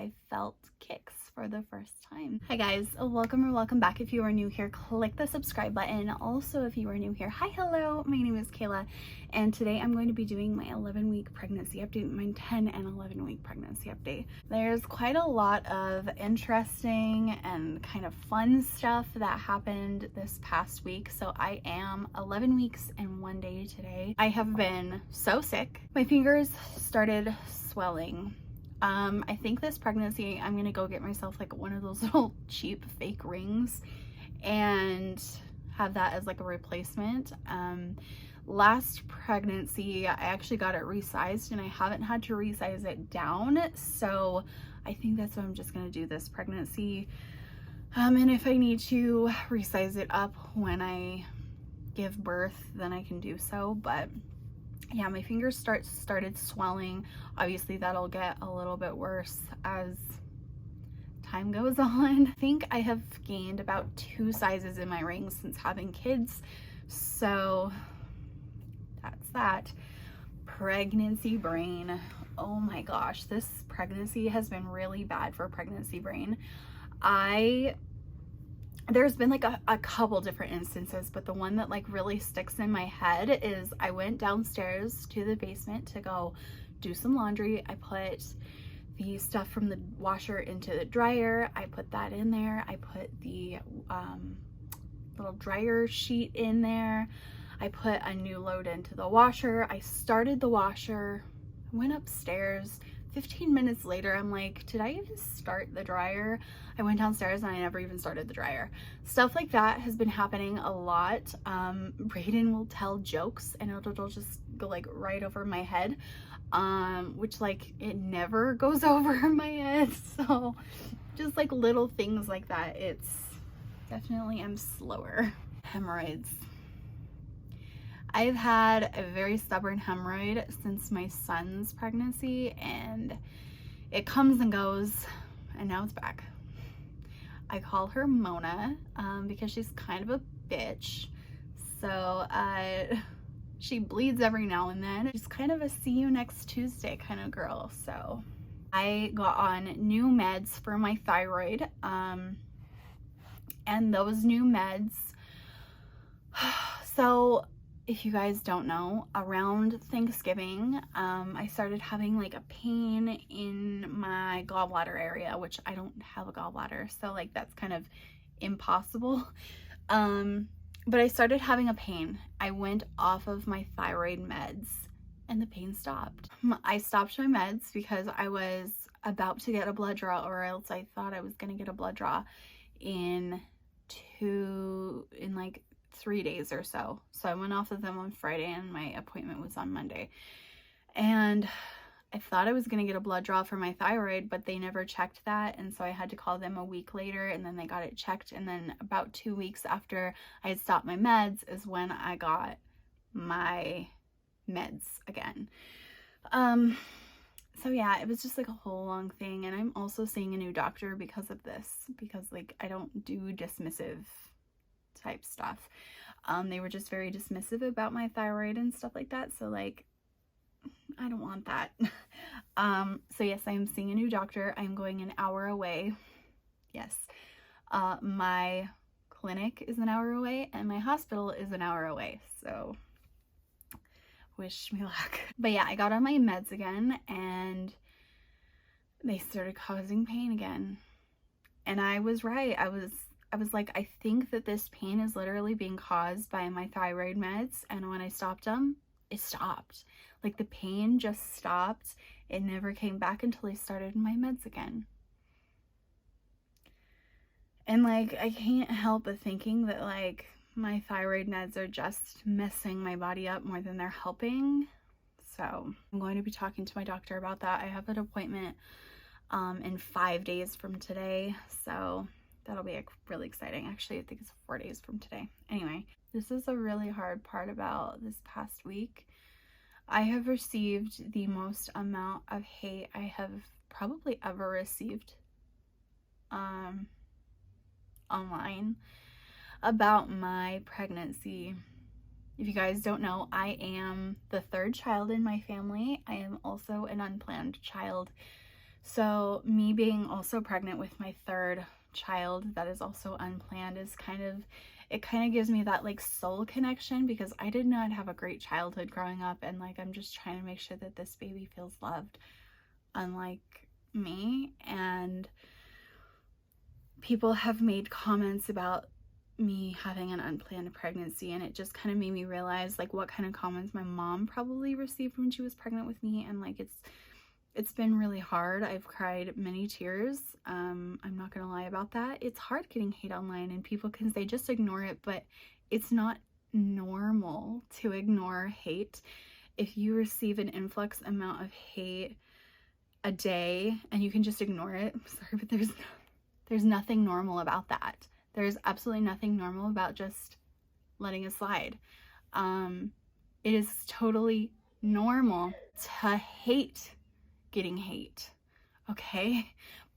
I felt kicks for the first time. Hi guys, welcome or welcome back. If you are new here, click the subscribe button. Also, if you are new here, hi, hello, my name is Kayla, and today I'm going to be doing my 11-week pregnancy update, my 10 and 11-week pregnancy update. There's quite a lot of interesting and kind of fun stuff that happened this past week. So I am 11 weeks and 1 day today. I have been so sick. My fingers started swelling. I think this pregnancy, I'm gonna go get myself like one of those little cheap fake rings and have that as like a replacement. Last pregnancy, I actually got it resized and I haven't had to resize it down. So I think that's what I'm just gonna do this pregnancy. And if I need to resize it up when I give birth, then I can do so. But yeah, my fingers started swelling. Obviously that'll get a little bit worse as time goes on. I think I have gained about 2 sizes in my rings since having kids. So that's that. Pregnancy brain. Oh my gosh, this pregnancy has been really bad for pregnancy brain. There's been like a couple different instances, but the one that like really sticks in my head is I went downstairs to the basement to go do some laundry. I put the stuff from the washer into the dryer. I put that in there. I put the little dryer sheet in there. I put a new load into the washer. I started the washer, went upstairs. 15 minutes later, I'm like, did I even start the dryer? I went downstairs and I never even started the dryer. Stuff like that has been happening a lot. Brayden will tell jokes and it'll just go like right over my head, which like it never goes over my head. So just like little things like that. It's definitely, I'm slower. Hemorrhoids. I've had a very stubborn hemorrhoid since my son's pregnancy, and it comes and goes, and now it's back. I call her Mona because she's kind of a bitch. So she bleeds every now and then. She's kind of a see you next Tuesday kind of girl. So I got on new meds for my thyroid, and those new meds, so if you guys don't know, around Thanksgiving, I started having like a pain in my gallbladder area, which I don't have a gallbladder, so like that's kind of impossible. But I started having a pain. I went off of my thyroid meds and the pain stopped. I stopped my meds because I was about to get a blood draw, or else I thought I was gonna get a blood draw in like 3 days or so. So I went off of them on Friday and my appointment was on Monday. And I thought I was going to get a blood draw for my thyroid, but they never checked that. And so I had to call them a week later, and then they got it checked. And then about 2 weeks after I had stopped my meds is when I got my meds again. So yeah, it was just like a whole long thing. And I'm also seeing a new doctor because of this, because like I don't do dismissive type stuff. They were just very dismissive about my thyroid and stuff like that. So like, I don't want that. So yes, I am seeing a new doctor. I'm going an hour away. Yes. My clinic is an hour away and my hospital is an hour away. So wish me luck. But yeah, I got on my meds again and they started causing pain again. And I was right. I was like, I think that this pain is literally being caused by my thyroid meds. And when I stopped them, it stopped. Like the pain just stopped. It never came back until I started my meds again. And like, I can't help but thinking that like my thyroid meds are just messing my body up more than they're helping. So I'm going to be talking to my doctor about that. I have an appointment in 5 days from today. So that'll be really exciting. Actually, I think it's 4 days from today. Anyway, this is a really hard part about this past week. I have received the most amount of hate I have probably ever received online about my pregnancy. If you guys don't know, I am the 3rd child in my family. I am also an unplanned child. So me being also pregnant with my third child that is also unplanned is it kind of gives me that like soul connection, because I did not have a great childhood growing up, and like I'm just trying to make sure that this baby feels loved, unlike me. And people have made comments about me having an unplanned pregnancy, and it just kind of made me realize like what kind of comments my mom probably received when she was pregnant with me. And like it's been really hard. I've cried many tears. I'm not gonna lie about that. It's hard getting hate online, and people can say just ignore it, but it's not normal to ignore hate. If you receive an influx amount of hate a day and you can just ignore it, I'm sorry, but there's nothing normal about that. There's absolutely nothing normal about just letting it slide. It is totally normal to hate getting hate, okay?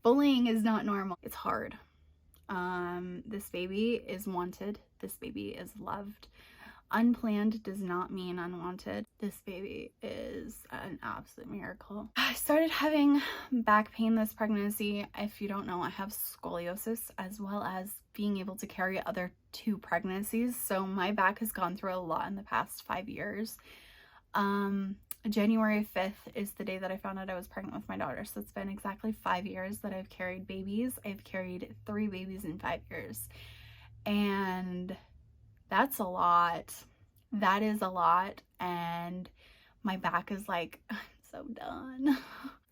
Bullying is not normal. It's hard. This baby is wanted. This baby is loved. Unplanned does not mean unwanted. This baby is an absolute miracle. I started having back pain this pregnancy. If you don't know, I have scoliosis, as well as being able to carry other 2 pregnancies. So my back has gone through a lot in the past 5 years. January 5th is the day that I found out I was pregnant with my daughter. So it's been exactly 5 years that I've carried babies. I've carried 3 babies in 5 years. And that's a lot. That is a lot. And my back is like, I'm so done.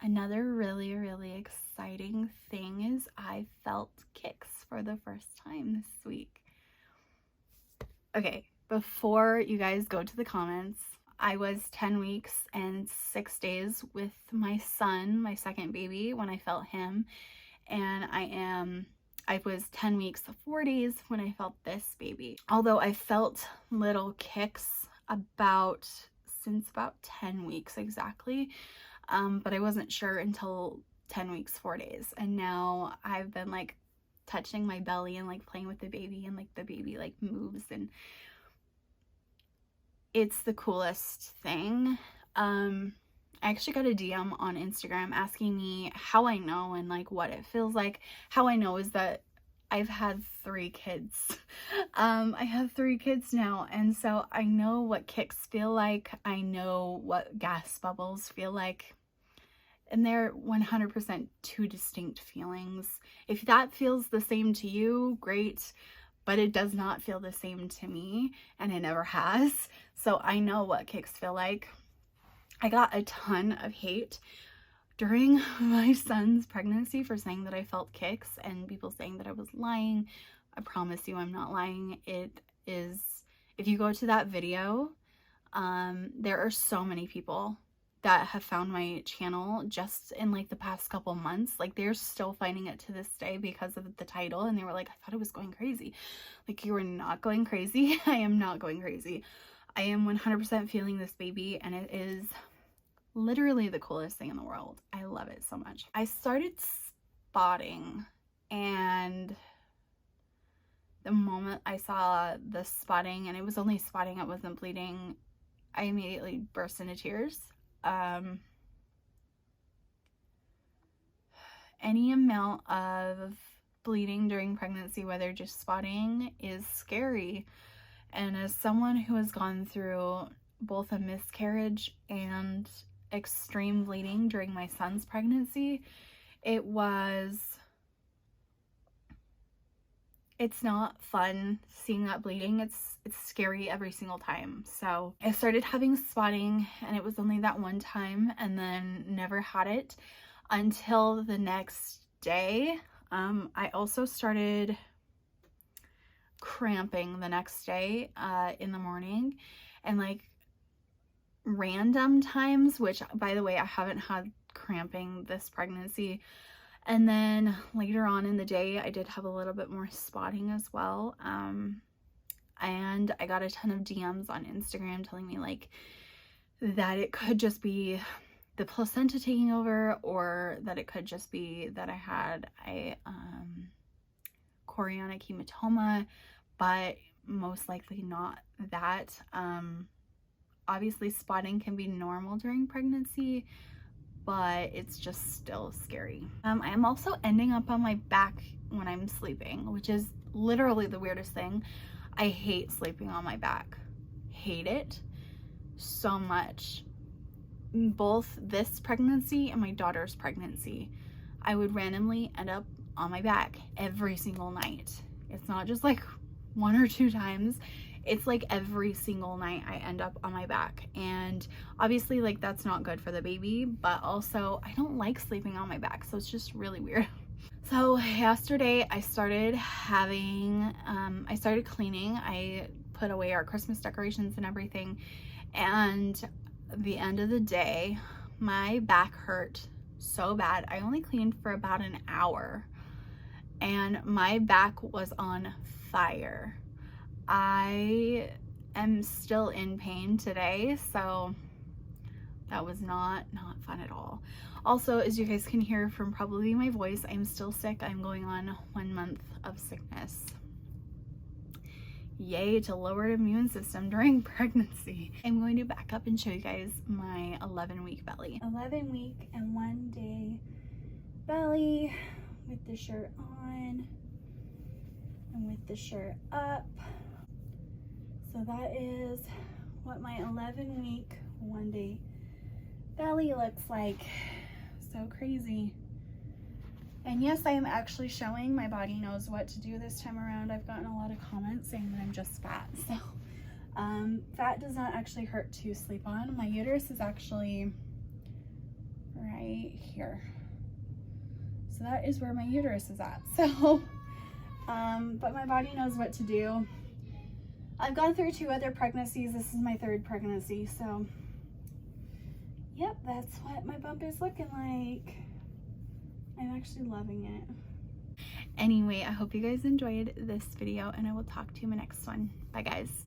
Another really, really exciting thing is I felt kicks for the first time this week. Okay, before you guys go to the comments, I was 10 weeks and 6 days with my son, my second baby, when I felt him. And I was 10 weeks, 4 days when I felt this baby. Although I felt little kicks since about 10 weeks exactly. But I wasn't sure until 10 weeks, 4 days. And now I've been like touching my belly and like playing with the baby, and like the baby like moves, and it's the coolest thing. I actually got a DM on Instagram asking me how I know and like what it feels like. How I know is that I've had 3 kids. I have 3 kids now, and so I know what kicks feel like. I know what gas bubbles feel like. And they're 100% 2 distinct feelings. If that feels the same to you, great. But it does not feel the same to me, and it never has. So I know what kicks feel like. I got a ton of hate during my son's pregnancy for saying that I felt kicks, and people saying that I was lying. I promise you I'm not lying. It is, if you go to that video, there are so many people that have found my channel just in like the past couple months. Like they're still finding it to this day because of the title, and they were like, I thought I was going crazy. Like, you were not going crazy. I am not going crazy. I am 100% feeling this baby, and it is literally the coolest thing in the world. I love it so much. I started spotting, and the moment I saw the spotting, and it was only spotting, it wasn't bleeding, I immediately burst into tears. Any amount of bleeding during pregnancy, whether just spotting, is scary. And as someone who has gone through both a miscarriage and extreme bleeding during my son's pregnancy, it's not fun seeing that bleeding. It's scary every single time. So I started having spotting, and it was only that one time, and then never had it until the next day. I also started cramping the next day in the morning, and like random times, which by the way, I haven't had cramping this pregnancy. And then later on in the day, I did have a little bit more spotting as well. And I got a ton of DMs on Instagram telling me like that it could just be the placenta taking over, or that it could just be that I had a chorionic hematoma, but most likely not that. Obviously spotting can be normal during pregnancy, but it's just still scary. I am also ending up on my back when I'm sleeping, which is literally the weirdest thing. I hate sleeping on my back. Hate it so much. Both this pregnancy and my daughter's pregnancy, I would randomly end up on my back every single night. It's not just like 1 or 2 times. It's like every single night I end up on my back, and obviously like that's not good for the baby, but also I don't like sleeping on my back, so it's just really weird. So yesterday I started cleaning. I put away our Christmas decorations and everything, and the end of the day my back hurt so bad. I only cleaned for about an hour and my back was on fire. I am still in pain today, so that was not fun at all. Also, as you guys can hear from probably my voice, I'm still sick. I'm going on 1 month of sickness. Yay to lowered immune system during pregnancy. I'm going to back up and show you guys my 11-week belly. 11-week and 1 day belly with the shirt on and with the shirt up. So that is what my 11-week 1 day belly looks like. So crazy. And yes, I am actually showing my body knows what to do this time around. I've gotten a lot of comments saying that I'm just fat. So fat does not actually hurt to sleep on. My uterus is actually right here. So that is where my uterus is at. So, but my body knows what to do. I've gone through 2 other pregnancies. This is my 3rd pregnancy. So, yep, that's what my bump is looking like. I'm actually loving it. Anyway, I hope you guys enjoyed this video, and I will talk to you in my next one. Bye, guys.